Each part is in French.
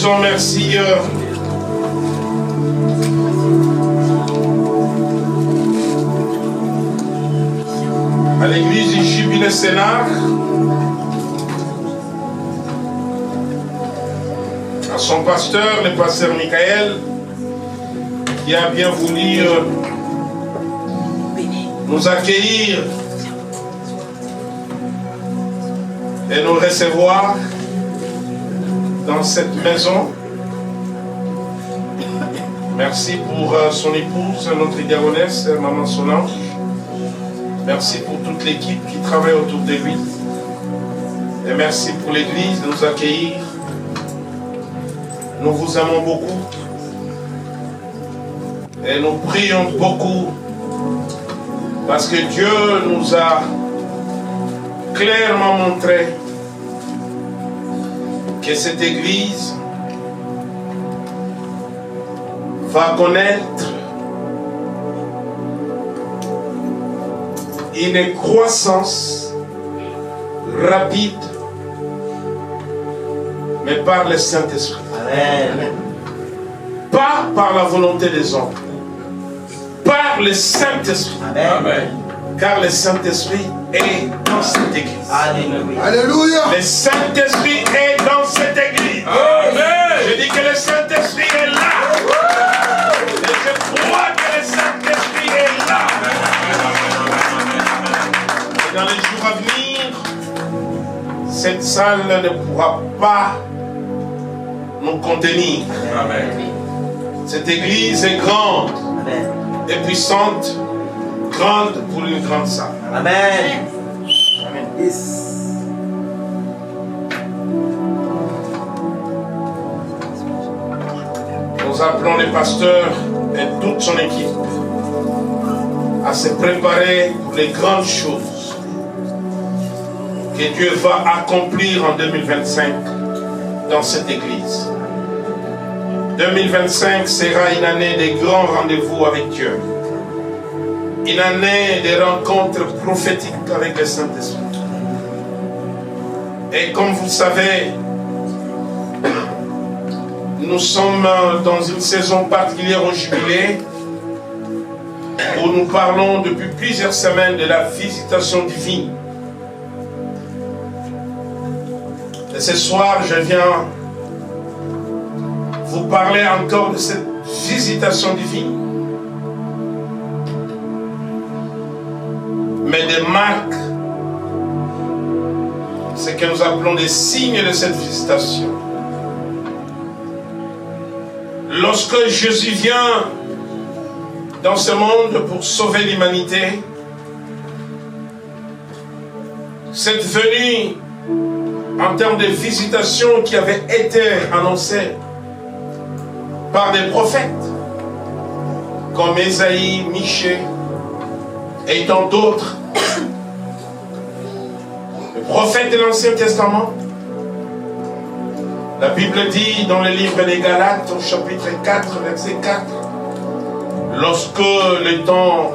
disons merci à l'église du Jubilé Sénat, à son pasteur, le pasteur Michael, qui a bien voulu nous accueillir et nous recevoir dans cette maison. Merci pour son épouse, notre diaconesse, Maman Solange. Merci pour toute l'équipe qui travaille autour de lui. Et merci pour l'église de nous accueillir. Nous vous aimons beaucoup. Et nous prions beaucoup parce que Dieu nous a clairement montré que cette église va connaître une croissance rapide, mais par le Saint-Esprit. Amen. Pas par la volonté des hommes, par le Saint-Esprit. Amen. Car le Saint-Esprit est dans cette église. Alléluia. Alléluia. Le Saint-Esprit est dans cette église. Amen. Je dis que le Saint-Esprit est là. Et je crois que le Saint-Esprit est là. Et dans les jours à venir, cette salle ne pourra pas nous contenir. Amen. Cette église est grande Amen. et puissante, grande pour une grande salle. Amen. Amen. Yes. Nous appelons les pasteurs et toute son équipe à se préparer pour les grandes choses que Dieu va accomplir en 2025 dans cette église. 2025 sera une année de grands rendez-vous avec Dieu. Une année de rencontres prophétiques avec le Saint-Esprit. Et comme vous le savez, nous sommes dans une saison particulière au Jubilé où nous parlons depuis plusieurs semaines de la visitation divine. Et ce soir, je viens vous parler encore de cette visitation divine, mais des marques, ce que nous appelons des signes de cette visitation. Lorsque Jésus vient dans ce monde pour sauver l'humanité, cette venue en termes de visitation qui avait été annoncée par des prophètes comme Ésaïe, Michée et tant d'autres, les prophètes de l'Ancien Testament. La Bible dit dans le livre des Galates au chapitre 4, verset 4, lorsque le temps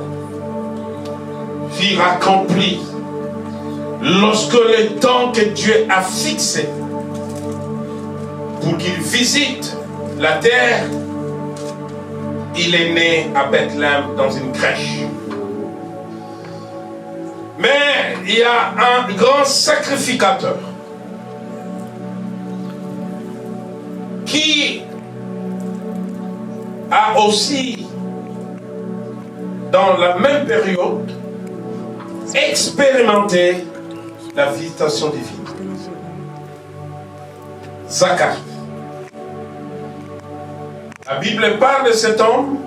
fut accompli, lorsque le temps que Dieu a fixé pour qu'il visite la terre, il est né à Bethléem dans une crèche. Mais il y a un grand sacrificateur qui a aussi, dans la même période, expérimenté la visitation divine. Zacharie. La Bible parle de cet homme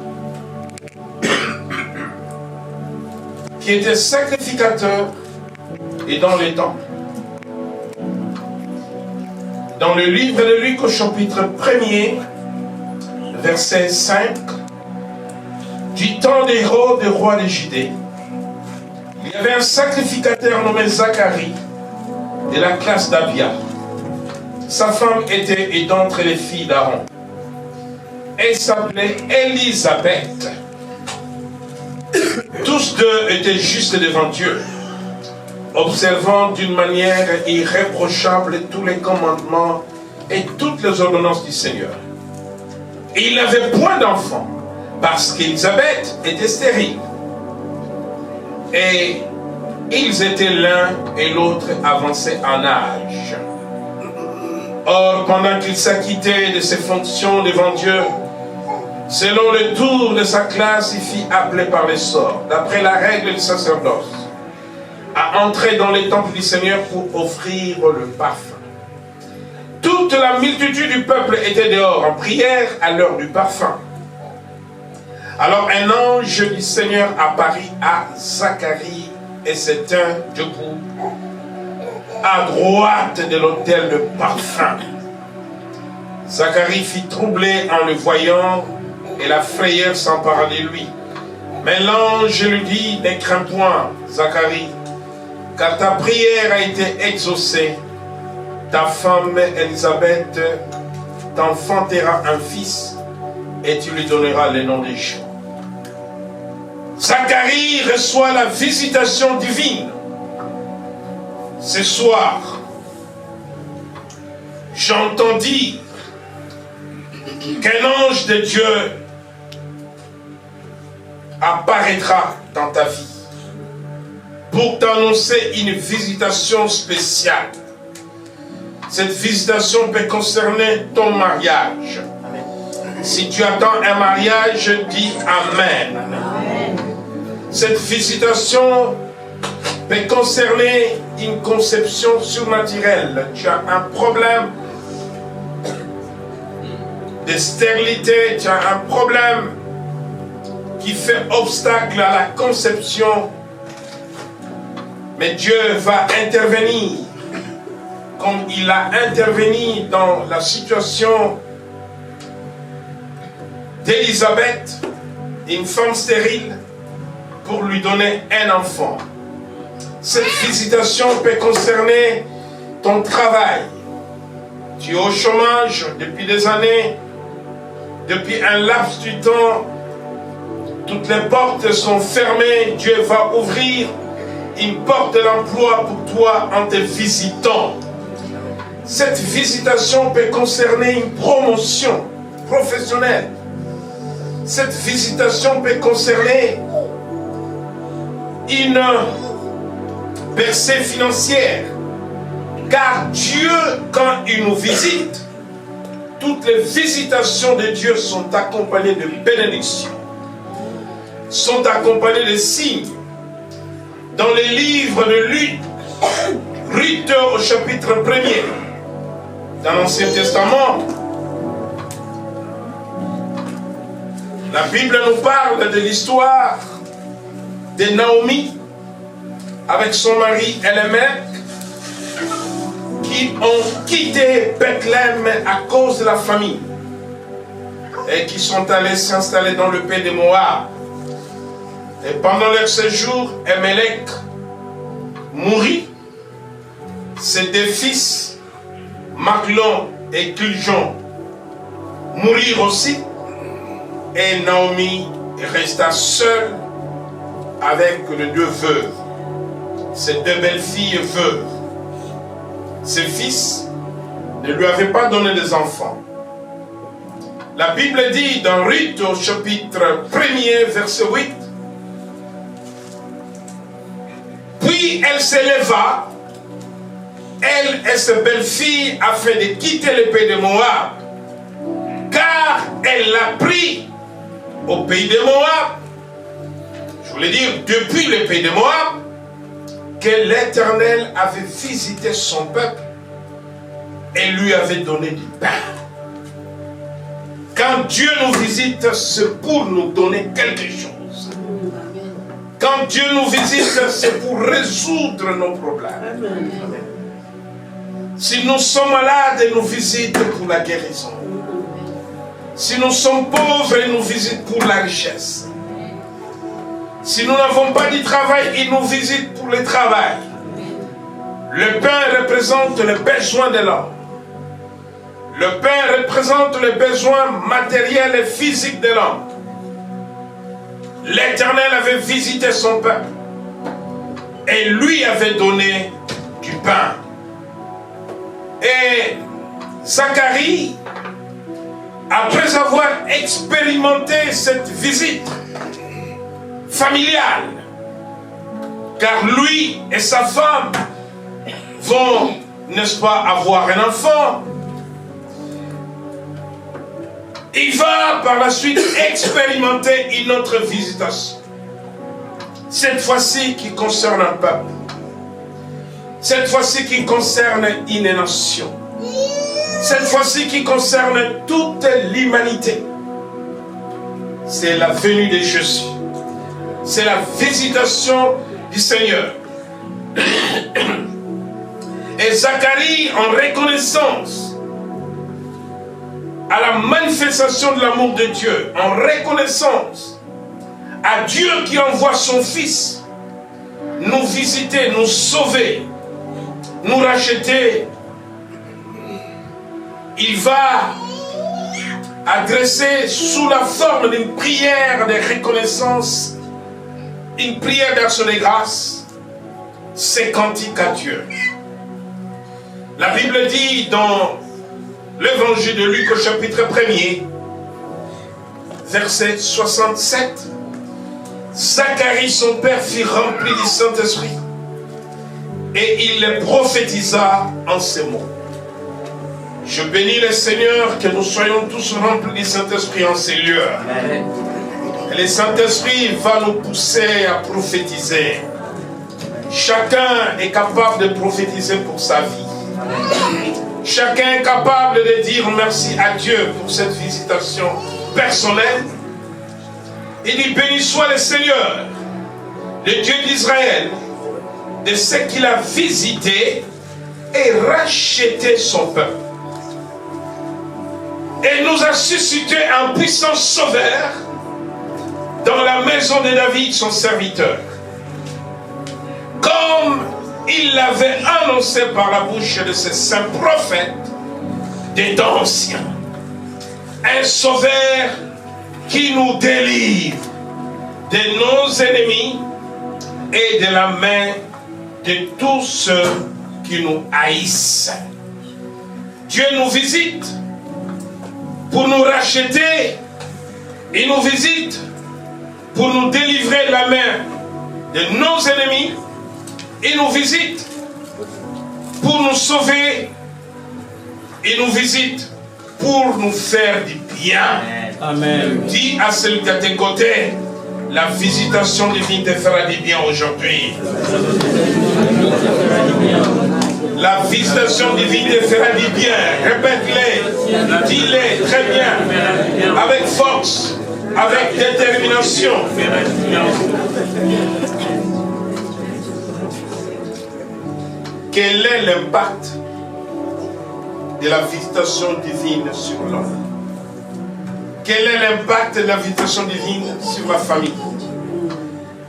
qui était sacrificateur et dans les temples. Dans le livre de Luc au chapitre 1er, verset 5, du temps d'Hérode, roi de Judée, il y avait un sacrificateur nommé Zacharie de la classe d'Abia. Sa femme était d'entre les filles d'Aaron. Elle s'appelait Élisabeth. Tous deux étaient justes devant Dieu, observant d'une manière irréprochable tous les commandements et toutes les ordonnances du Seigneur. Et il n'avait point d'enfant, parce qu'Élisabeth était stérile. Et ils étaient l'un et l'autre avancés en âge. Or, pendant qu'il s'acquittait de ses fonctions devant Dieu, selon le tour de sa classe, il fit appeler par les sorts, d'après la règle du sacerdoce, à entrer dans les temples du Seigneur pour offrir le parfum. Toute la multitude du peuple était dehors en prière à l'heure du parfum. Alors un ange du Seigneur apparut à Zacharie et se tint debout à droite de l'autel de parfum. Zacharie fut troublé en le voyant et la frayeur s'empara de lui. Mais l'ange lui dit, ne crains point, Zacharie, car ta prière a été exaucée. Ta femme Élisabeth t'enfantera un fils et tu lui donneras le nom de Jean. Zacharie reçoit la visitation divine. Ce soir, j'entends dire qu'un ange de Dieu apparaîtra dans ta vie pour t'annoncer une visitation spéciale. Cette visitation peut concerner ton mariage. Amen. Si tu attends un mariage, dis Amen. Amen. Cette visitation peut concerner une conception surnaturelle. Tu as un problème de stérilité, tu as un problème qui fait obstacle à la conception. Mais Dieu va intervenir comme il a intervenu dans la situation d'Élisabeth, une femme stérile, pour lui donner un enfant. Cette visitation peut concerner ton travail. Tu es au chômage depuis des années, depuis un laps du temps, toutes les portes sont fermées, Dieu va ouvrir une porte de l'emploi pour toi en te visitant. Cette visitation peut concerner une promotion professionnelle. Cette visitation peut concerner une percée financière. Car Dieu, quand il nous visite, toutes les visitations de Dieu sont accompagnées de bénédictions, sont accompagnées de signes. Dans les livres de Ruth au chapitre 1er, dans l'Ancien Testament, la Bible nous parle de l'histoire de Naomi avec son mari Elimelech qui ont quitté Bethléem à cause de la famine et qui sont allés s'installer dans le pays de Moab. Et pendant leur séjour, Elimelech mourut. Ses deux fils, Machlon et Kiljon, mourirent aussi. Et Naomi resta seule avec les deux veuves, ses deux belles-filles veuves. Ses fils ne lui avaient pas donné des enfants. La Bible dit dans Ruth au chapitre 1er, verset 8, puis elle s'éleva, elle et ses belles-filles, afin de quitter le pays de Moab, car elle l'a pris au pays de Moab. Je voulais dire, depuis le pays de Moab, que l'Éternel avait visité son peuple et lui avait donné du pain. Quand Dieu nous visite, c'est pour nous donner quelque chose. Quand Dieu nous visite, c'est pour résoudre nos problèmes. Amen. Si nous sommes malades, il nous visite pour la guérison. Si nous sommes pauvres, il nous visite pour la richesse. Si nous n'avons pas de travail, il nous visite pour le travail. Le pain représente le besoin de l'homme. Le pain représente les besoins matériels et physiques de l'homme. L'Éternel avait visité son peuple et lui avait donné du pain. Et Zacharie, après avoir expérimenté cette visite familiale, car lui et sa femme vont, n'est-ce pas, avoir un enfant, il va par la suite expérimenter une autre visitation. Cette fois-ci qui concerne un peuple. Cette fois-ci qui concerne une nation. Cette fois-ci qui concerne toute l'humanité. C'est la venue de Jésus. C'est la visitation du Seigneur. Et Zacharie, en reconnaissance à la manifestation de l'amour de Dieu, en reconnaissance à Dieu qui envoie son Fils nous visiter, nous sauver, nous racheter, il va adresser sous la forme d'une prière de reconnaissance, une prière d'action de grâce, ses cantiques à Dieu. La Bible dit dans l'évangile de Luc au chapitre 1er, verset 67, Zacharie, son père, fut rempli du Saint-Esprit et il le prophétisa en ces mots. Je bénis le Seigneur que nous soyons tous remplis du Saint-Esprit en ces lieux. Et le Saint-Esprit va nous pousser à prophétiser. Chacun est capable de prophétiser pour sa vie. Chacun est capable de dire merci à Dieu pour cette visitation personnelle. Il dit béni soit le Seigneur, le Dieu d'Israël, de ce qu'il a visité et racheté son peuple. Et nous a suscité un puissant sauveur dans la maison de David, son serviteur. Comme il l'avait annoncé par la bouche de ses saints prophètes des temps anciens. Un sauveur qui nous délivre de nos ennemis et de la main de tous ceux qui nous haïssent. Dieu nous visite pour nous racheter. Il nous visite pour nous délivrer de la main de nos ennemis. Il nous visite pour nous sauver. Il nous visite pour nous faire du bien. Amen. Dis à celui qui est à tes côtés, la visitation divine te fera du bien aujourd'hui. La visitation divine te fera du bien. Répète-les, dis-les très bien, avec force, avec détermination. Quel est l'impact de la visitation divine sur l'homme? Quel est l'impact de la visitation divine sur la famille?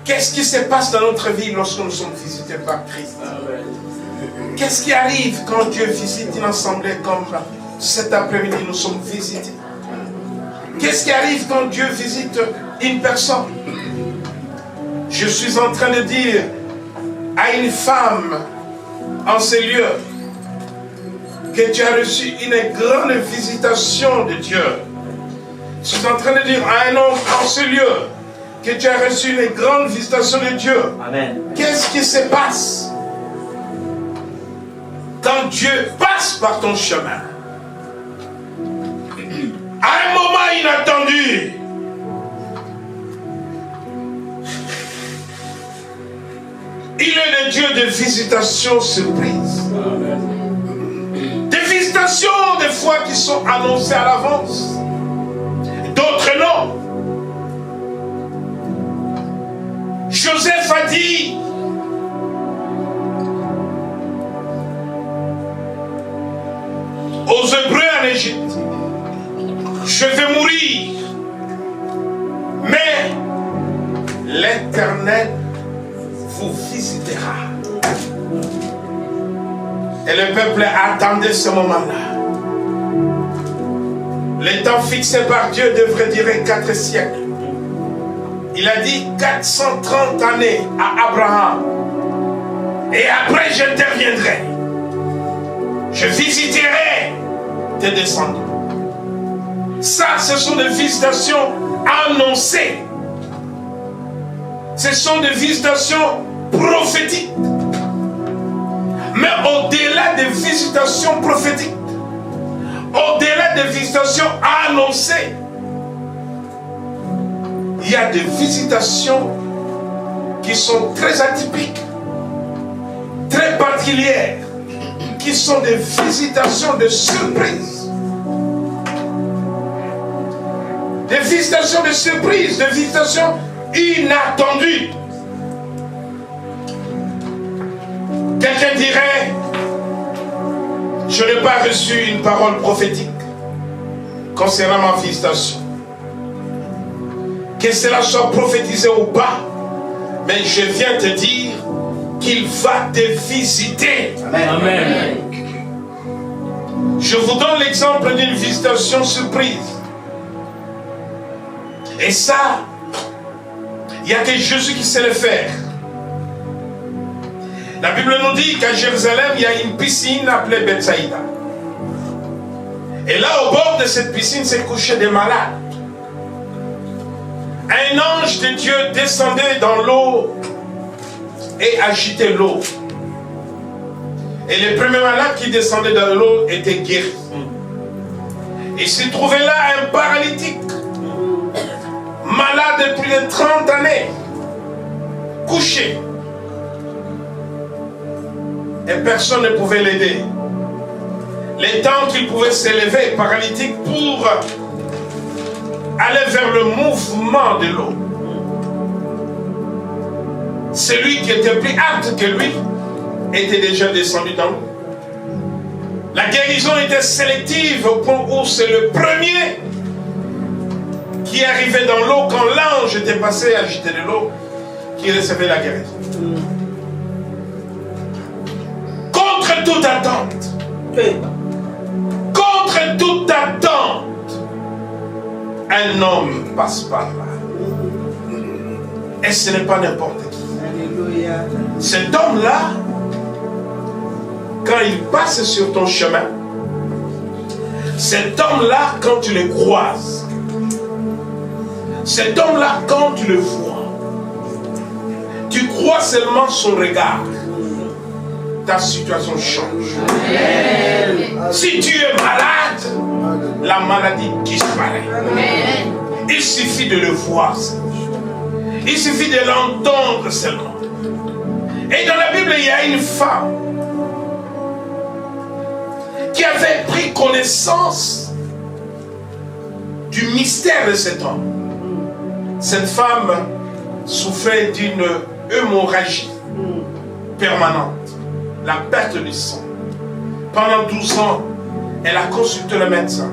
Qu'est-ce qui se passe dans notre vie lorsque nous sommes visités par Christ? Qu'est-ce qui arrive quand Dieu visite une assemblée comme cet après-midi nous sommes visités? Qu'est-ce qui arrive quand Dieu visite une personne? Je suis en train de dire à une femme en ces lieux que tu as reçu une grande visitation de Dieu. Je suis en train de dire à un homme en ce lieu que tu as reçu une grande visitation de Dieu. Amen. Qu'est-ce qui se passe quand Dieu passe par ton chemin? À un moment inattendu, il est le Dieu de visitation surprise. Amen. Des visitations des fois qui sont annoncées à l'avance. D'autres non. Joseph a dit aux Hébreux en Égypte, je vais mourir, mais l'Éternel vous visitera. Et le peuple attendait ce moment-là. Le temps fixé par Dieu devrait durer 4 siècles. Il a dit 430 années à Abraham. Et après j'interviendrai. Je visiterai t'es descendu. Ça, ce sont des visitations annoncées. Ce sont des visitations prophétiques. Mais au-delà des visitations prophétiques, au-delà des visitations annoncées, il y a des visitations qui sont très atypiques, très particulières, qui sont des visitations de surprise. Des visitations de surprise, des visitations inattendues. Quelqu'un dirait, je n'ai pas reçu une parole prophétique concernant ma visitation. Que cela soit prophétisé ou pas, mais je viens te dire qu'il va te visiter. Amen. Amen. Je vous donne l'exemple d'une visitation surprise. Et ça, il n'y a que Jésus qui sait le faire. La Bible nous dit qu'à Jérusalem, il y a une piscine appelée Bethsaïda. Et là, au bord de cette piscine, s'est couché des malades. Un ange de Dieu descendait dans l'eau et agitait l'eau. Et les premiers malades qui descendaient dans l'eau étaient guéris. Il se trouvait là un paralytique, malade depuis 30 années, couché. Et personne ne pouvait l'aider. Les temps qu'il pouvait s'élever, paralytique, pour aller vers le mouvement de l'eau. Celui qui était plus apte que lui était déjà descendu dans l'eau. La guérison était sélective au point où c'est le premier qui arrivait dans l'eau quand l'ange était passé à agiter de l'eau qui recevait la guérison. Contre toute attente. Contre toute attente. Un homme passe par là. Et ce n'est pas n'importe qui. Alléluia. Cet homme-là, quand il passe sur ton chemin, cet homme-là, quand tu le croises, cet homme-là, quand tu le vois, tu crois seulement son regard. Ta situation change. Amen. Si tu es malade, la maladie disparaît. Amen. Il suffit de le voir. Il suffit de l'entendre seulement. Et dans la Bible, il y a une femme qui avait pris connaissance du mystère de cet homme. Cette femme souffrait d'une hémorragie permanente, la perte du sang. Pendant 12 ans, elle a consulté le médecin.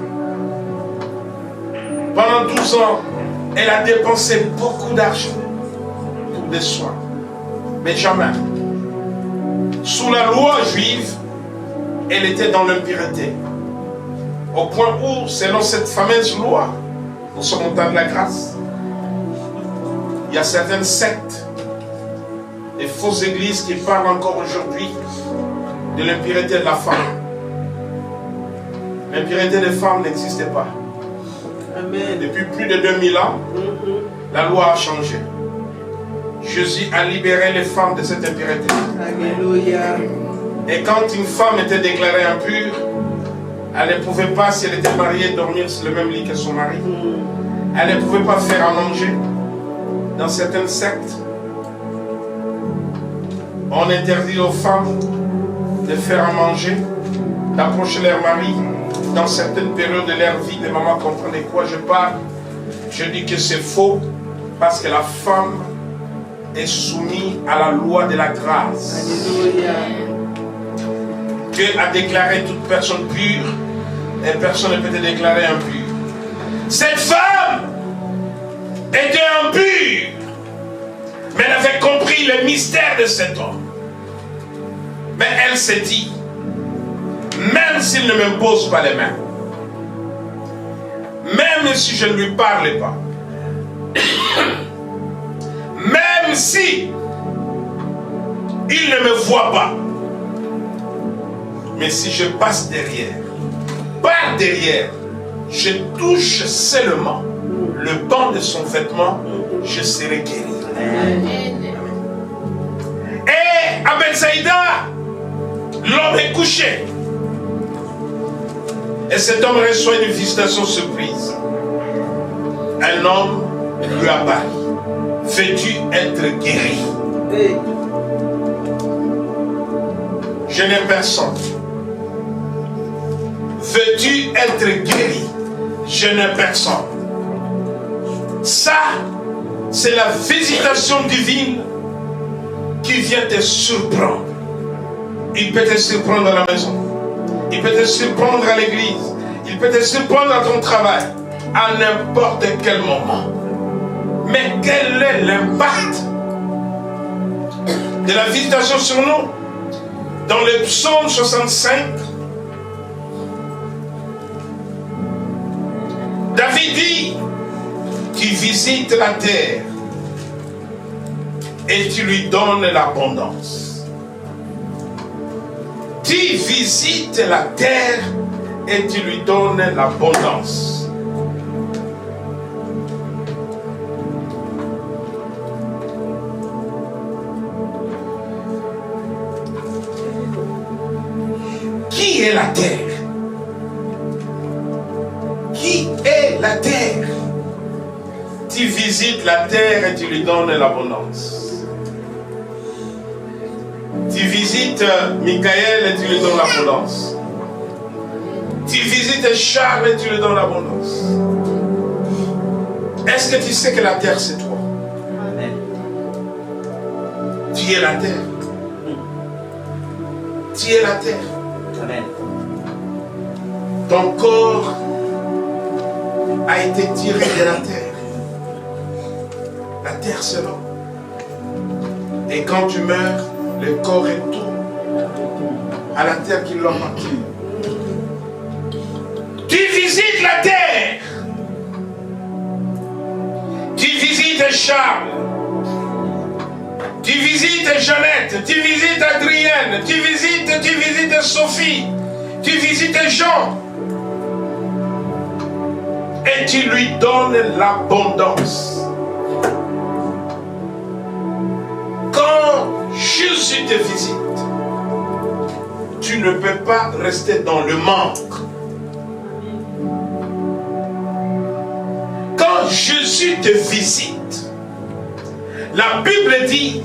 Pendant 12 ans, elle a dépensé beaucoup d'argent pour des soins. Mais jamais. Sous la loi juive, elle était dans l'impureté. Au point où, selon cette fameuse loi, nous sommes au temps de la grâce. Il y a certaines sectes, des fausses églises qui parlent encore aujourd'hui de l'impureté de la femme. L'impureté des femmes n'existait pas. Amen. Depuis plus de 2000 ans, la loi a changé. Jésus a libéré les femmes de cette impureté. Alléluia. Et quand une femme était déclarée impure, elle ne pouvait pas, si elle était mariée, dormir sur le même lit que son mari. Elle ne pouvait pas faire à manger. Dans certaines sectes, on interdit aux femmes de faire à manger, d'approcher leur mari. Dans certaines périodes de leur vie, les mamans comprenaient de quoi je parle. Je dis que c'est faux, parce que la femme est soumise à la loi de la grâce. Alléluia. Dieu a déclaré toute personne pure, et personne ne peut être déclaré impur. Cette femme était impure, mais elle avait compris le mystère de cet homme. Mais elle s'est dit, même s'il ne m'impose pas les mains, même si je ne lui parle pas, même si il ne me voit pas, mais si je passe derrière, par derrière, je touche seulement le banc de son vêtement, je serai guéri. Et à Bethsaïda, l'homme est couché. Et cet homme reçoit une visitation surprise. Un homme lui apparaît, veux-tu être guéri? Je n'ai personne. Veux-tu être guéri? Je n'ai personne. Ça, c'est la visitation divine qui vient te surprendre. Il peut te surprendre à la maison. Il peut te surprendre à l'église. Il peut te surprendre à ton travail. À n'importe quel moment. Mais quel est l'impact de la visitation sur nous? Dans le psaume 65, David dit: tu visites la terre et tu lui donnes l'abondance. Tu visites la terre et tu lui donnes l'abondance. Qui est la terre? Qui est la terre? Tu visites la terre et tu lui donnes l'abondance. Tu visites Michael et tu lui donnes l'abondance. Tu visites Charles et tu lui donnes l'abondance. Est-ce que tu sais que la terre c'est toi? Amen. Tu es la terre. Tu es la terre. Amen. Ton corps a été tiré de la terre. La terre c'est l'homme. Et quand tu meurs, le corps retourne à la terre qui l'a manqué. Tu visites la terre. Tu visites Charles. Tu visites Jeannette. Tu visites Adrienne. Tu visites Sophie. Tu visites Jean. Et tu lui donnes l'abondance. Quand Jésus te visite, tu ne peux pas rester dans le manque. Quand Jésus te visite, la Bible dit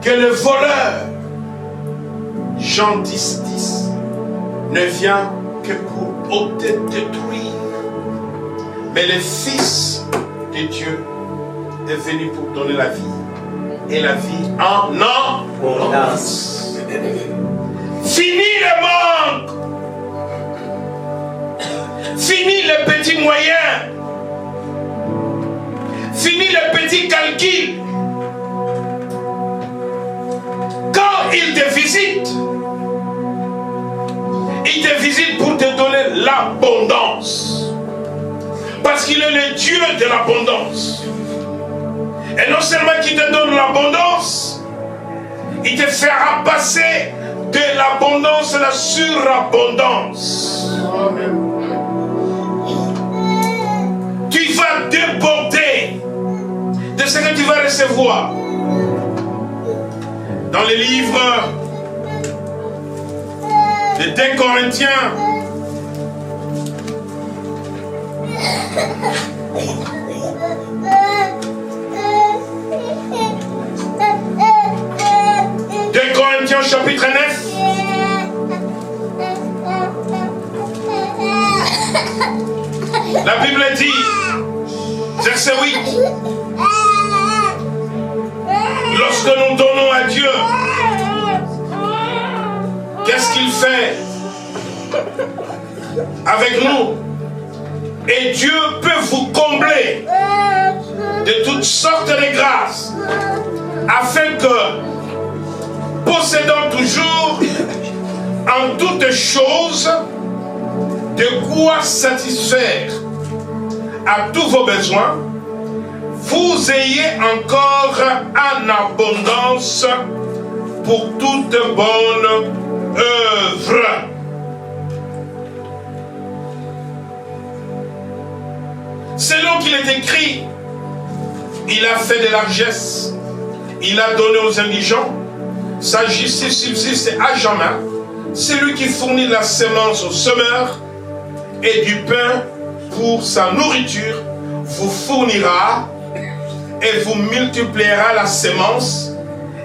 que le voleur, Jean 10, ne vient que pour ôter, détruire. Mais le Fils de Dieu est venu pour donner la vie. Et la vie en abondance. Fini le manque. Fini les petits moyens. Fini les petits calculs. Quand il te visite pour te donner l'abondance. Parce qu'il est le Dieu de l'abondance. Et non seulement qu'il te donne l'abondance, il te fera passer de l'abondance à la surabondance. Tu vas déborder de ce que tu vas recevoir. Dans les livres de 2 Corinthiens, chapitre 9. La Bible dit, verset 8, lorsque nous donnons à Dieu, qu'est-ce qu'il fait avec nous? Et Dieu peut vous combler de toutes sortes de grâces, afin que, possédant toujours en toutes choses de quoi satisfaire à tous vos besoins, vous ayez encore en abondance pour toute bonne œuvre. Selon qu'il est écrit, il a fait des largesses, il a donné aux indigents, sa justice subsiste à jamais. C'est lui qui fournit la semence aux semeurs et du pain pour sa nourriture, vous fournira et vous multipliera la semence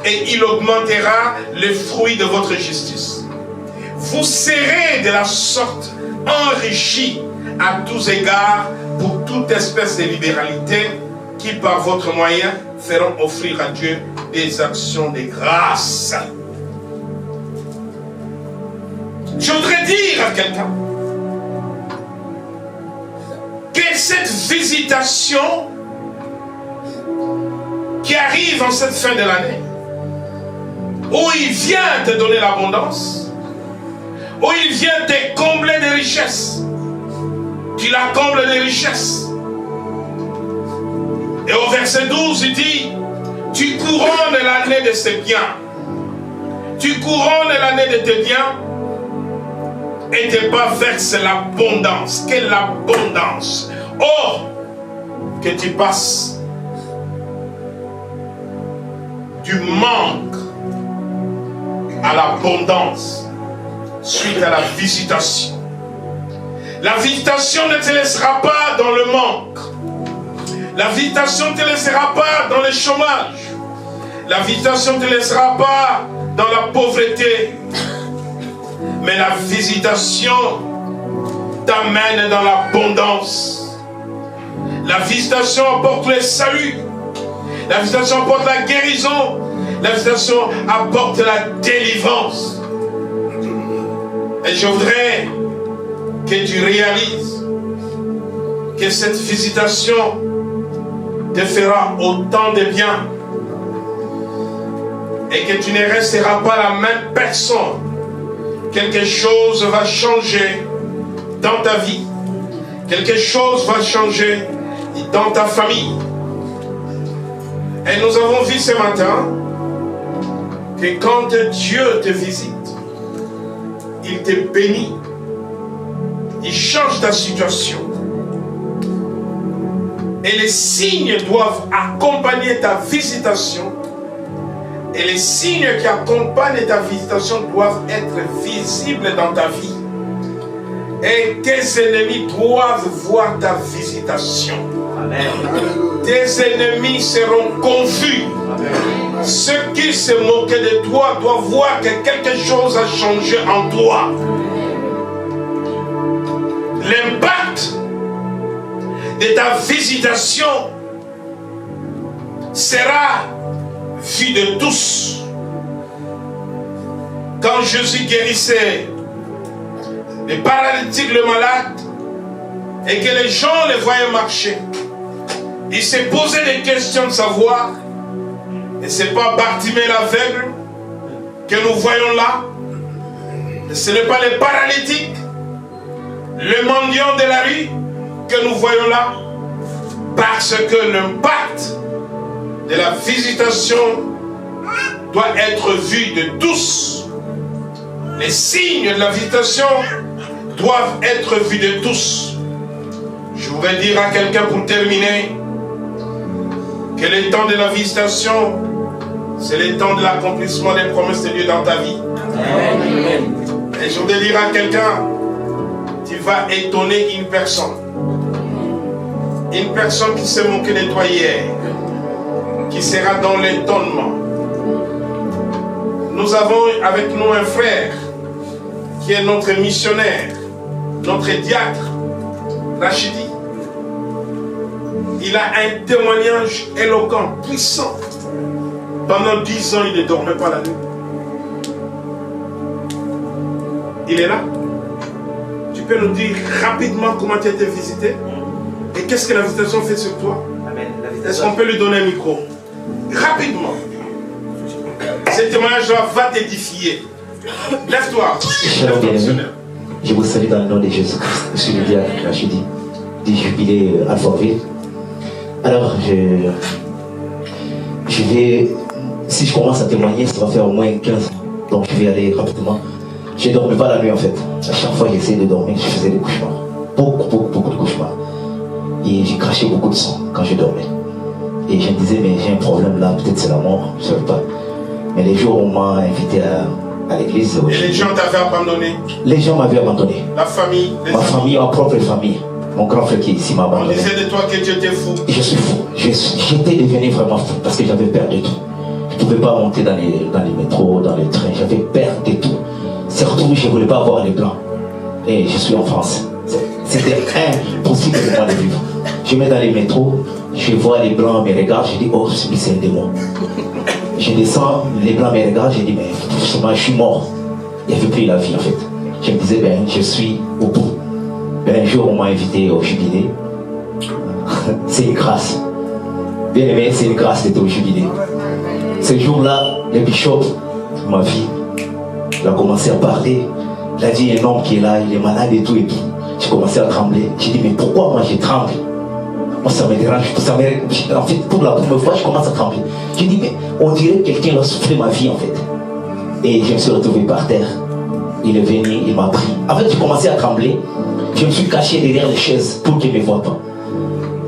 et il augmentera les fruits de votre justice. Vous serez de la sorte enrichis à tous égards pour toute espèce de libéralité qui par votre moyen feront offrir à Dieu des actions de grâce. Je voudrais dire à quelqu'un que cette visitation qui arrive en cette fin de l'année, où il vient te donner l'abondance, où il vient te combler des richesses, tu la combles des richesses. Et au verset 12, il dit, tu couronnes l'année de ses biens. Tu couronnes l'année de tes biens et tes bas versent l'abondance. Quelle abondance! Oh, que tu passes du manque à l'abondance suite à la visitation. La visitation ne te laissera pas dans le manque. La visitation ne te laissera pas dans le chômage. La visitation ne te laissera pas dans la pauvreté. Mais la visitation t'amène dans l'abondance. La visitation apporte le salut. La visitation apporte la guérison. La visitation apporte la délivrance. Et je voudrais que tu réalises que cette visitation te fera autant de bien et que tu ne resteras pas la même personne. Quelque chose va changer dans ta vie. Quelque chose va changer dans ta famille. Et nous avons vu ce matin que quand Dieu te visite, il te bénit, il change ta situation. Et les signes doivent accompagner ta visitation. Et les signes qui accompagnent ta visitation doivent être visibles dans ta vie. Et tes ennemis doivent voir ta visitation. Amen. Tes ennemis seront confus. Amen. Ceux qui se moquaient de toi doivent voir que quelque chose a changé en toi. L'impact de ta visitation sera vu de tous. Quand Jésus guérissait les paralytiques, le malade, et que les gens les voyaient marcher, il s'est posé des questions de savoir, et ce n'est pas Bartimée l'aveugle que nous voyons là, ce n'est pas les paralytiques, le mendiant de la rue que nous voyons là, parce que l'impact de la visitation doit être vu de tous. Les signes de la visitation doivent être vus de tous. Je voudrais dire à quelqu'un pour terminer que le temps de la visitation, c'est le temps de l'accomplissement des promesses de Dieu dans ta vie. Amen. Et je voudrais dire à quelqu'un, tu vas étonner une personne. Une personne qui s'est moquée de toi hier, qui sera dans l'étonnement. Nous avons avec nous un frère qui est notre missionnaire, notre diacre, Rachidi. Il a un témoignage éloquent, puissant. Pendant 10 ans, il ne dormait pas la nuit. Il est là. Tu peux nous dire rapidement comment tu as été visité? Et qu'est-ce que la visitation fait sur toi? Est-ce qu'on peut lui donner un micro? Rapidement. Ce témoignage-là va t'édifier. Lève-toi. Je vous salue dans le nom de Jésus-Christ. Je suis le diacre Rachidi du Jubilé à Alfortville. Alors, je vais, si je commence à témoigner, ça va faire au moins 15 ans. Donc, je vais aller rapidement. Je ne dormais pas la nuit en fait. À chaque fois que j'essayais de dormir, je faisais des cauchemars. Beaucoup de cauchemars. Et j'ai craché beaucoup de sang quand je dormais. Et je me disais, mais j'ai un problème là, peut-être c'est la mort, je ne savais pas. Mais les jours où on m'a invité à l'église... Et les gens t'avaient abandonné? Les gens m'avaient abandonné. La famille? Ma famille, ma propre famille. Mon grand frère qui est ici m'a abandonné. On disait de toi que tu étais fou. Je suis fou. J'étais devenu vraiment fou parce que j'avais peur de tout. Je ne pouvais pas monter dans les métros, dans les trains. J'avais peur de tout. Surtout, je ne voulais pas avoir les blancs. Et je suis en France. C'était impossible pour moi de vivre. Je mets dans les métros, je vois les blancs me regardent, je dis, oh, c'est un démon. Je descends, les blancs me regardent, je dis, mais je suis mort. Il n'y avait plus la vie en fait. Je me disais, ben, je suis au bout. Ben, un jour, on m'a invité au jubilé. C'est une grâce. Bien aimé, c'est une grâce d'être au jubilé. Ce jour-là, le bishop m'a vu. Il a commencé à parler. Il a dit, il y a un homme qui est là, il est malade et tout et tout. J'ai commencé à trembler. J'ai dit, mais pourquoi moi je tremble? Moi ça me dérange. En fait, pour la première fois, je commence à trembler. J'ai dit, mais on dirait que quelqu'un a soufflé ma vie en fait. Et je me suis retrouvé par terre. Il est venu, il m'a pris. En fait, j'ai commencé à trembler. Je me suis caché derrière les chaises pour qu'il ne me voie pas.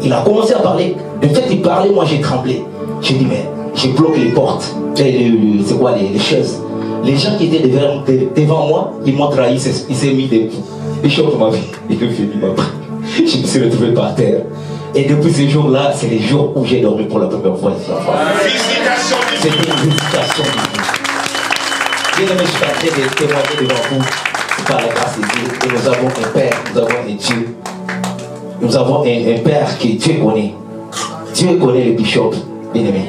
Il a commencé à parler. De fait, il parlait, moi j'ai tremblé. J'ai dit, mais je bloque les portes. C'est quoi les chaises? Les gens qui étaient devant moi, ils m'ont trahi, il s'est mis debout. Les choses m'a vu, il est venu, il m'a pris. Je me suis retrouvé par terre. Et depuis ce jour-là, c'est les jours où j'ai dormi pour la première fois ici en France. Visitation divine. C'était une visitation divine. Bien aimé, je suis en train de témoigner devant vous. C'est par la grâce de Dieu. Et nous avons un Père, nous avons un Dieu. Nous avons un Père que Dieu connaît. Dieu connaît le bishop, bien aimé.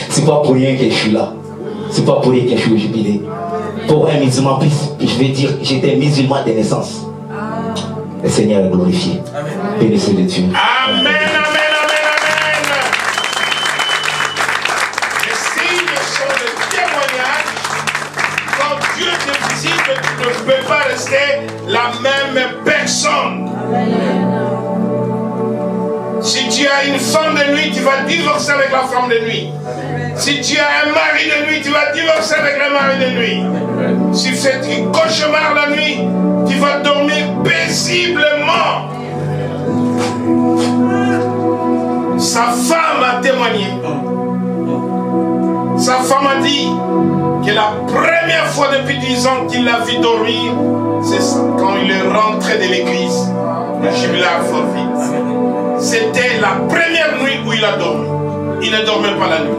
C'est pas pour rien que je suis là. C'est pas pour rien que je suis au jubilé. Pour un musulman, je vais dire, j'étais musulman de naissance. Le Seigneur est glorifié. Bénissez le Dieu. Amen, amen, amen, amen. Les signes sont des témoignages. Quand Dieu te visite, tu ne peux pas rester la même personne. Si tu as une femme de nuit, tu vas divorcer avec la femme de nuit. Si tu as un mari de nuit, tu vas divorcer avec le mari de nuit. Si tu fais un cauchemar la nuit, tu vas dormir paisiblement. Sa femme a témoigné. Sa femme a dit que la première fois depuis 10 ans qu'il l'a vu dormir, c'est quand il est rentré de l'église, le jubilé à Fortville. C'était la première nuit où il a dormi. Il ne dormait pas la nuit.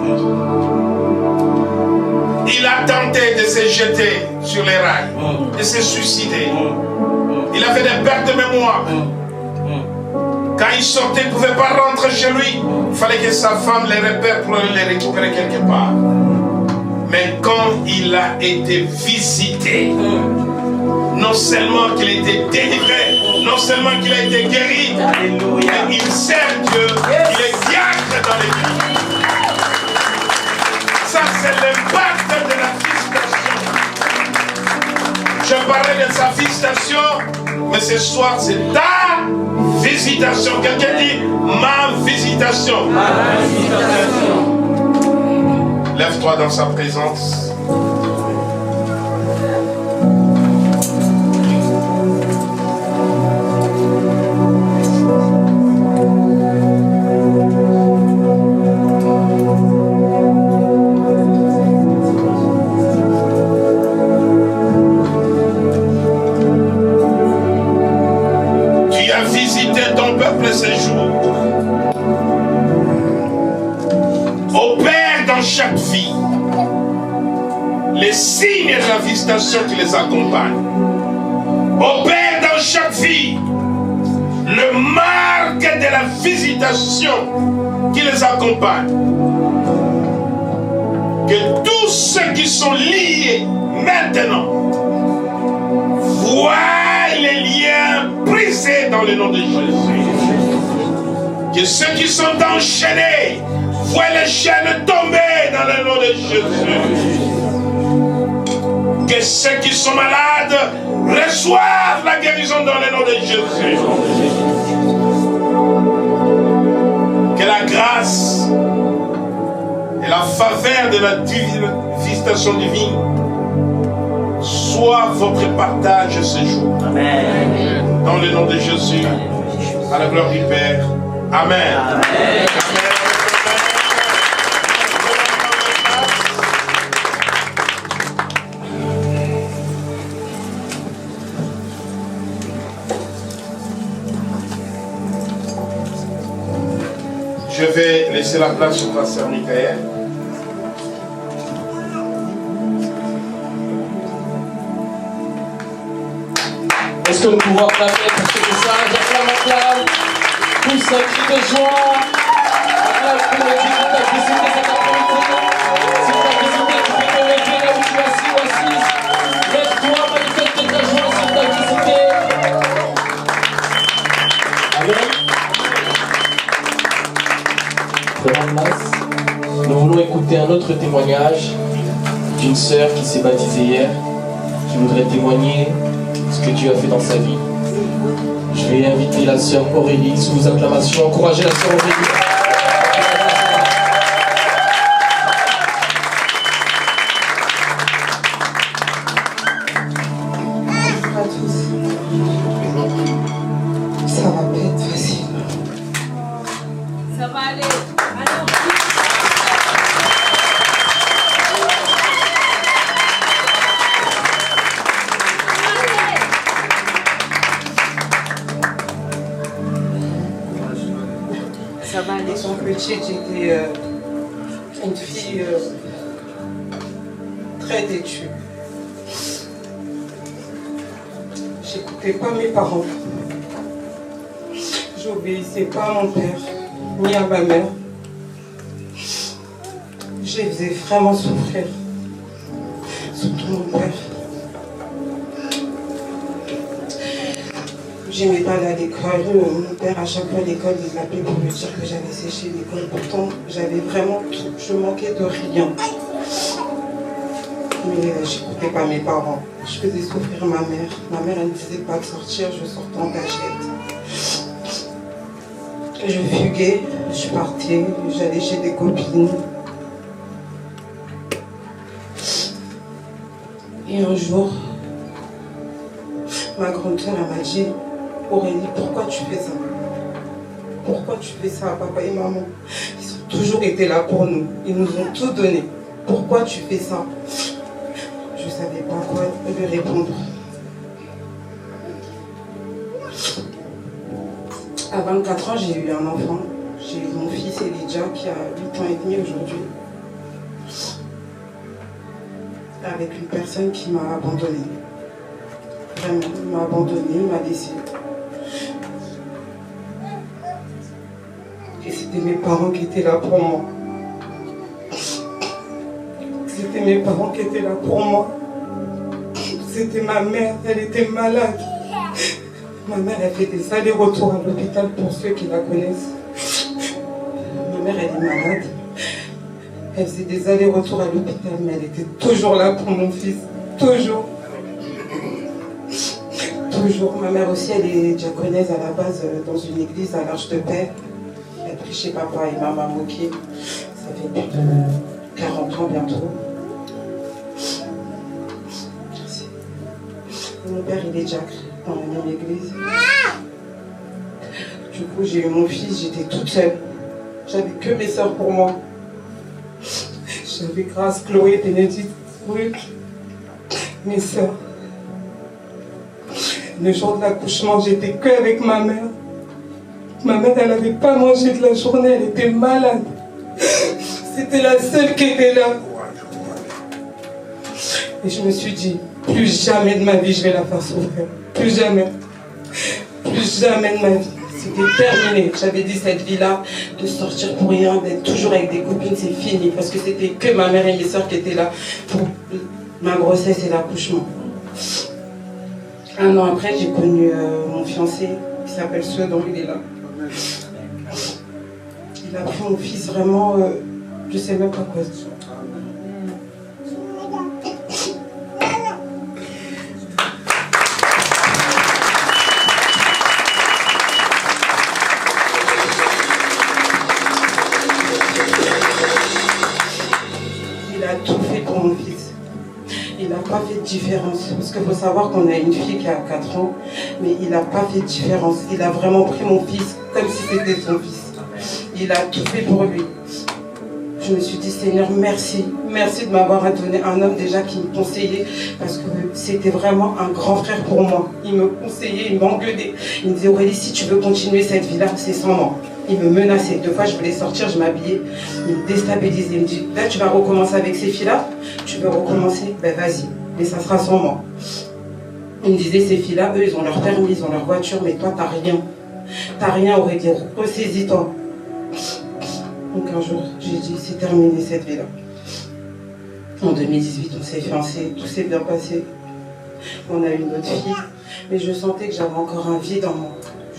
Il a tenté de se jeter sur les rails, de se suicider. Il avait des pertes de mémoire. Quand il sortait, il ne pouvait pas rentrer chez lui. Il fallait que sa femme les repère pour les récupérer quelque part. Mais quand il a été visité, non seulement qu'il a été délivré, non seulement qu'il a été guéri, mais il sert Dieu, il est diacre dans l'église. Ça, c'est l'impact de la visitation. Je parlais de sa visitation, mais ce soir, c'est ta visitation. Quelqu'un dit ma visitation. Ma visitation. Lève-toi dans sa présence. Ce jour, opère dans chaque vie les signes de la visitation qui les accompagnent. Opère dans chaque vie le marque de la visitation qui les accompagne. Que tous ceux qui sont liés maintenant voient les liens brisés dans le nom de Jésus. Que ceux qui sont enchaînés voient les chaînes tomber dans le nom de Jésus. Que ceux qui sont malades reçoivent la guérison dans le nom de Jésus. Que la grâce et la faveur de la visitation divine soit votre partage ce jour. Amen. Dans le nom de Jésus. À la gloire du Père. Amen. Amen. Je vais laisser la place au pasteur Michael. Est-ce que nous pouvons acclamer pour ce message? Acclame, tous un cri de joie. Acclame pour le Dieu qui t'a visité cet après-midi. Si tu as visité, tu peux te lever là où tu es assis ou assise. Lève-toi, manifeste ta joie si tu as visité. Amen. Prenons place. Nous voulons écouter un autre témoignage d'une sœur qui s'est baptisée hier, qui voudrait témoigner ce que Dieu a fait dans sa vie. Je vais inviter la sœur Aurélie sous vos acclamations. Encouragez la sœur Aurélie. Bonjour à tous. Ça va pas être facile. Ça va aller. Alors, ça va aller. Étant petite, j'étais une fille très têtue. J'écoutais pas mes parents. J'obéissais pas à mon père, ni à ma mère. Je les faisais vraiment souffrir. Surtout mon père. J'aimais pas aller à l'école. Mon père, à chaque fois à l'école, il m'appelait pour me dire que j'avais séché l'école. Pourtant, j'avais vraiment tout. Je manquais de rien. Mais j'écoutais pas mes parents. Je faisais souffrir ma mère. Ma mère, elle ne disait pas de sortir, je sortais en cachette. Je fuguais, je partais, j'allais chez des copines. Et un jour, ma grande sœur m'a dit, Aurélie, pourquoi tu fais ça? Pourquoi tu fais ça, papa et maman? Ils ont toujours été là pour nous. Ils nous ont tout donné. Pourquoi tu fais ça? Je ne savais pas quoi lui répondre. À 24 ans, j'ai eu un enfant. J'ai eu mon fils Elijah qui a 8 ans et demi aujourd'hui. Avec une personne qui m'a abandonnée. Vraiment, il m'a abandonnée, il m'a laissée. Et c'était mes parents qui étaient là pour moi. C'était mes parents qui étaient là pour moi. C'était ma mère, elle était malade. Ma mère, elle fait des allers-retours à l'hôpital pour ceux qui la connaissent. Ma mère, elle est malade. Elle faisait des allers-retours à l'hôpital, mais elle était toujours là pour mon fils. Toujours. Toujours. Ma mère aussi, elle est diaconesse à la base dans une église à l'Arche de Paix. Elle prie chez papa et maman Moquet. Ça fait plus de 40 ans bientôt. Mon père, il est diacre dans la même église. Du coup, j'ai eu mon fils, j'étais toute seule. J'avais que mes sœurs pour moi. J'avais Grâce, Chloé, Bénédicte, Ruth, mes sœurs. Le jour de l'accouchement, j'étais que avec ma mère. Ma mère, elle n'avait pas mangé de la journée, elle était malade. C'était la seule qui était là. Et je me suis dit, plus jamais de ma vie, je vais la faire souffrir. Plus jamais. Plus jamais de ma vie. C'était terminé. J'avais dit cette vie-là, de sortir pour rien, d'être toujours avec des copines, c'est fini. Parce que c'était que ma mère et mes soeurs qui étaient là pour ma grossesse et l'accouchement. Un an après, j'ai connu mon fiancé, qui s'appelle Sedan, il est là. Il a pris mon fils vraiment, je sais même pas quoi dire. Il a tout fait pour mon fils. Il n'a pas fait de différence. Parce qu'il faut savoir qu'on a une fille qui a 4 ans, mais il n'a pas fait de différence. Il a vraiment pris mon fils comme si c'était son fils. Il a tout fait pour lui. Je me suis dit, Seigneur, merci. Merci de m'avoir donné un homme déjà qui me conseillait, parce que c'était vraiment un grand frère pour moi. Il me conseillait, il m'engueulait. Il me disait, Aurélie, si tu veux continuer cette vie-là, c'est sans moi. Il me menaçait. 2 fois, je voulais sortir, je m'habillais. Il me déstabilisait. Il me dit, là, tu vas recommencer avec ces filles-là. Tu veux recommencer? Ben, vas-y. Mais ça sera sans moi. Il me disait, ces filles-là, eux, ils ont leur permis, ils ont leur voiture, mais toi, t'as rien. T'as rien, Aurélie. Ressaisis-toi. Donc un jour, j'ai dit, c'est terminé cette vie-là. En 2018, on s'est fiancés, tout s'est bien passé. On a eu une autre fille, mais je sentais que j'avais encore un vide en moi.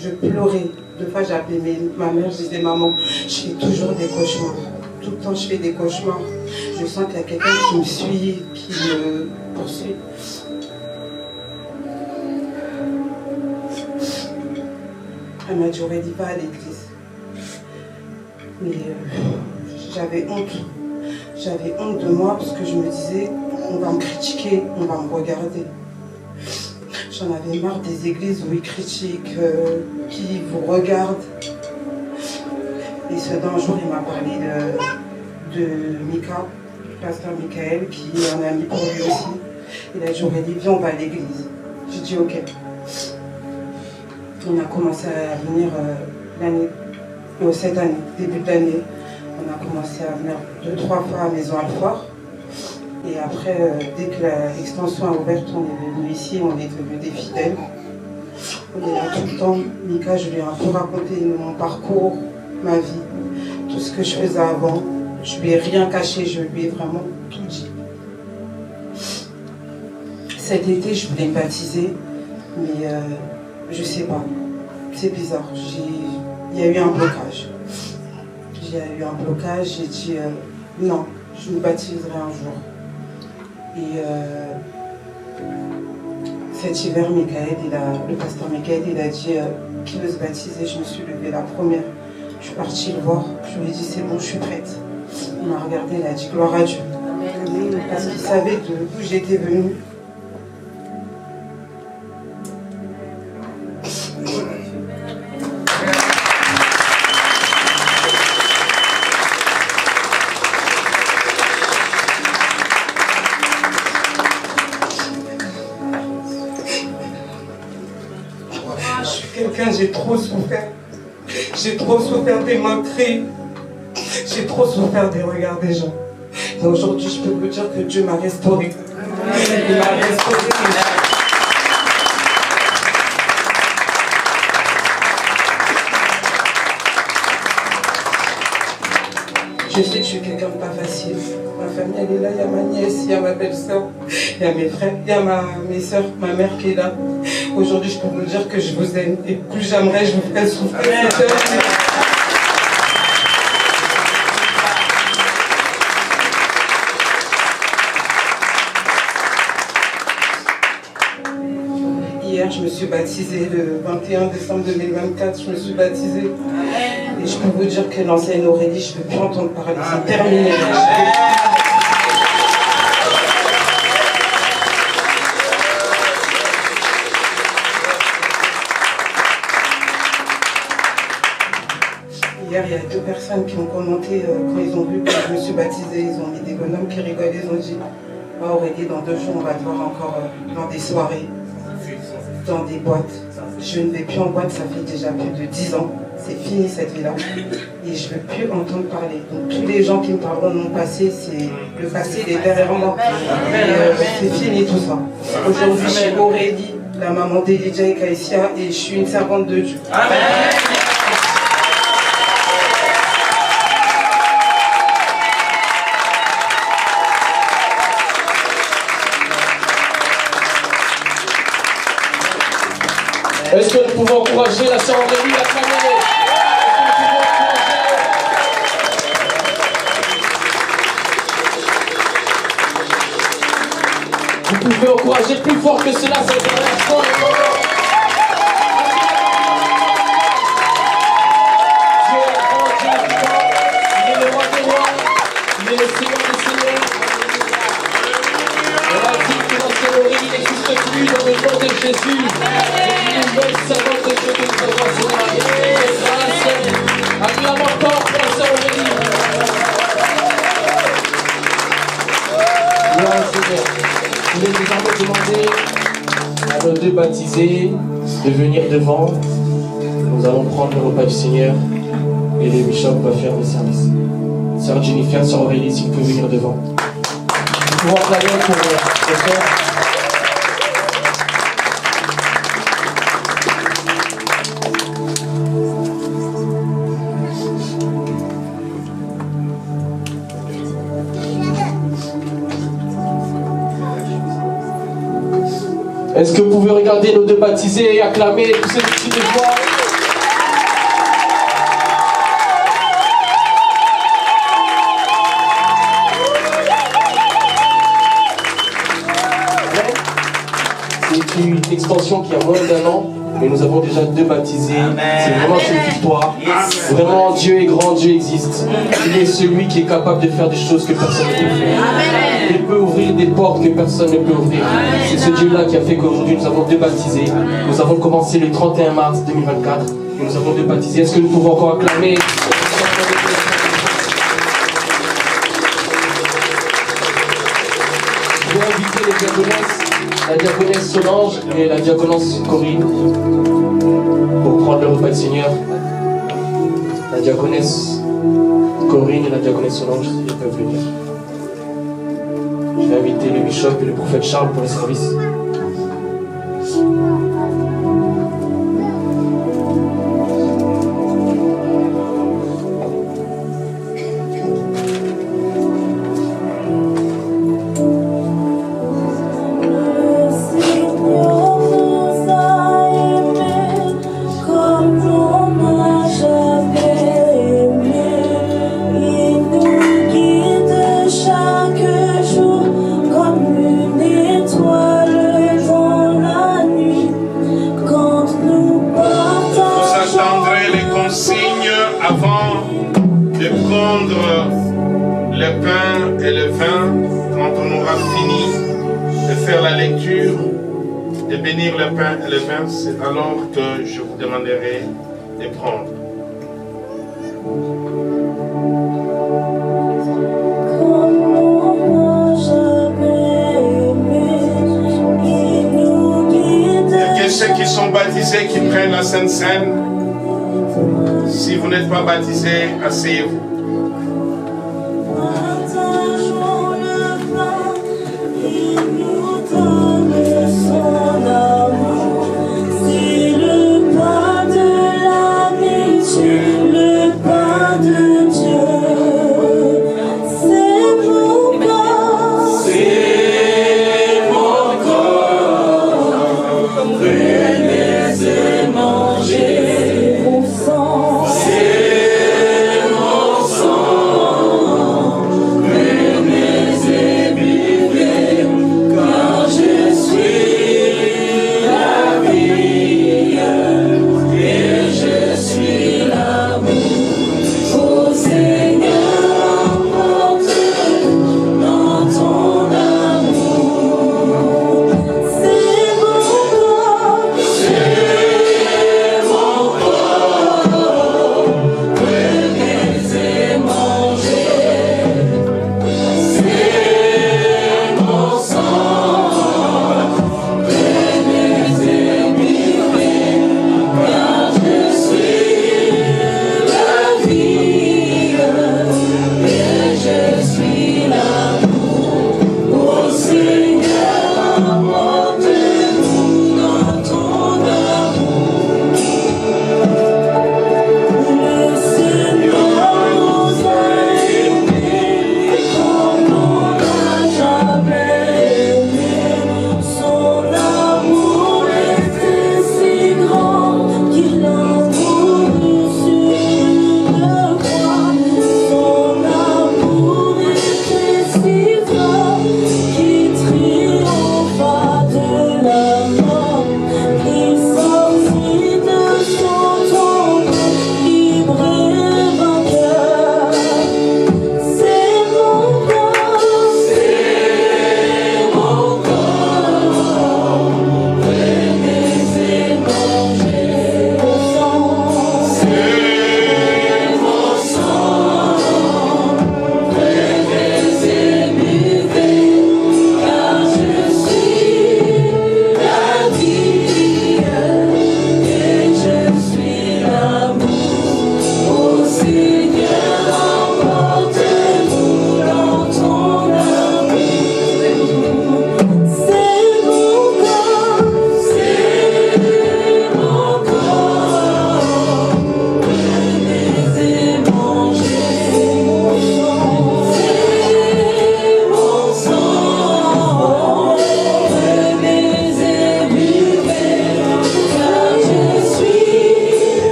Je pleurais. 2 fois, j'ai appelé ma mère, je disais, maman, je fais toujours des cauchemars. Tout le temps, je fais des cauchemars. Je sens qu'il y a quelqu'un qui me suit, qui me poursuit. Elle m'a dit, Aurélie, va à l'église. Mais j'avais honte. J'avais honte de moi parce que je me disais, on va me critiquer, on va me regarder. J'en avais marre des églises où ils critiquent, qui vous regardent. Et ce d'un jour, il m'a parlé de Mika, pasteur Michael, qui est un ami pour lui aussi. Il a dit, Aurélie, viens, on va à l'église. J'ai dit, ok. On a commencé à venir cette année, début de l'année. On a commencé à venir 2-3 fois à Maison Alfort. Et après, dès que l'extension a ouvert, on est venu ici, on est devenus des fidèles. On est là tout le temps. Mika, je lui ai un peu raconté mon parcours, ma vie, tout ce que je faisais avant. Je lui ai rien caché, je lui ai vraiment tout dit. Cet été, je voulais me baptiser, mais je sais pas. C'est bizarre. Il y a eu un blocage. J'ai dit non, je me baptiserai un jour. Et cet hiver, le pasteur Michael, il a dit qui veut se baptiser. Je me suis levée la première. Je suis partie le voir. Je lui ai dit c'est bon, je suis prête. Il m'a regardé, il a dit gloire à Dieu. Parce qu'il savait d'où j'étais venue. J'ai trop souffert. J'ai trop souffert des moqueries. J'ai trop souffert des regards des gens. Et aujourd'hui, je peux vous dire que Dieu m'a restauré. Il m'a restauré. Je sais que je suis quelqu'un de pas facile. Ma famille, elle est là. Il y a ma nièce, il y a ma belle-sœur, il y a mes frères, il y a mes sœurs, ma mère qui est là. Aujourd'hui, je peux vous dire que je vous aime. Et plus j'aimerais, je vous ferai souffrir. Hier, je me suis baptisée le 21 décembre 2024. Je me suis baptisée. Et je peux vous dire que l'ancienne Aurélie, je ne peux plus entendre parler. C'est terminé. Hier, il y a 2 personnes qui ont commenté quand ils ont vu que je me suis baptisée. Ils ont mis des bonhommes qui rigolaient. Ils ont dit oh, Aurélie, dans 2 jours, on va te voir encore dans des soirées, dans des boîtes. Je ne vais plus en boîte, ça fait déjà plus de 10 ans. C'est fini cette vie-là. Et je ne veux plus entendre parler. Donc tous les gens qui me parleront de mon passé, le passé, il est derrière moi. C'est fini tout ça. Aujourd'hui, je suis Aurélie, la maman d'Elijah et Kaïsia, et je suis une servante de Dieu. Amen. Est-ce que nous pouvons encourager la sœur Aurélie, la famille? Vous pouvez encourager plus fort que cela, c'est un instant. Dieu est grand, Dieu est vivant, il est le roi des rois, il est le Seigneur des seigneurs. Et la vie qui va se lever. Une nouvelle servante de Dieu que nous avons sur la grâce. Acclame encore pour la sœur Aurélie. Gloire au Seigneur. Je vais désormais demander à nos deux baptisés de venir devant. Nous allons prendre le repas du Seigneur et le bishop va faire le service. Sœur Jennifer, Sœur Aurélie, si vous pouvez venir devant. Nous pouvons acclamer pour le frère. Est-ce que vous pouvez regarder nos deux baptisés et acclamer tous ces petits de joie? C'est une extension qui a moins d'1 an, mais nous avons déjà 2 baptisés. C'est vraiment une victoire. Vraiment, Dieu est grand, Dieu existe. Il est celui qui est capable de faire des choses que personne ne peut faire. Il peut ouvrir des portes que personne ne peut ouvrir. C'est ce Dieu-là qui a fait qu'aujourd'hui nous avons 2 baptisés. Nous avons commencé le 31 mars 2024 et nous avons 2 baptisés. Est-ce que nous pouvons encore acclamer? Je vais inviter les diaconesses, la diaconesse Solange et la diaconesse Corinne pour prendre le repas du Seigneur. La diaconesse Corinne et la diaconesse Solange, ils peuvent venir. Je vais inviter le bishop et le prophète Charles pour le service. C'est alors que je vous demanderai de prendre. Et que ceux qui sont baptisés qui prennent la Sainte Seine, si vous n'êtes pas baptisés, asseyez-vous. Manger mon sang, c'est mon sang.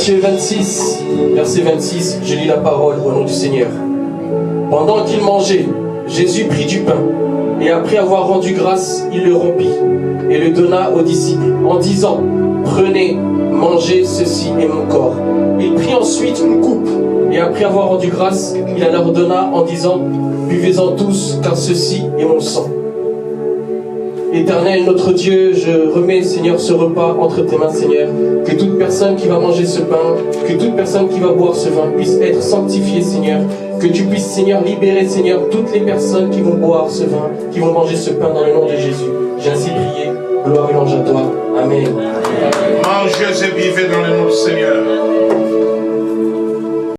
Matthieu 26, verset 26, je lis la parole au nom du Seigneur. Pendant qu'il mangeait, Jésus prit du pain, et après avoir rendu grâce, il le rompit, et le donna aux disciples, en disant, prenez, mangez, ceci est mon corps. Il prit ensuite une coupe, et après avoir rendu grâce, il la leur donna en disant, buvez-en tous, car ceci est mon sang. Éternel, notre Dieu, je remets, Seigneur, ce repas entre tes mains, Seigneur. Que toute personne qui va manger ce pain, que toute personne qui va boire ce vin puisse être sanctifiée, Seigneur. Que tu puisses, Seigneur, libérer, Seigneur, toutes les personnes qui vont boire ce vin, qui vont manger ce pain dans le nom de Jésus. J'ai ainsi prié. Gloire et louange à toi. Amen. Mangez et buvez dans le nom du Seigneur.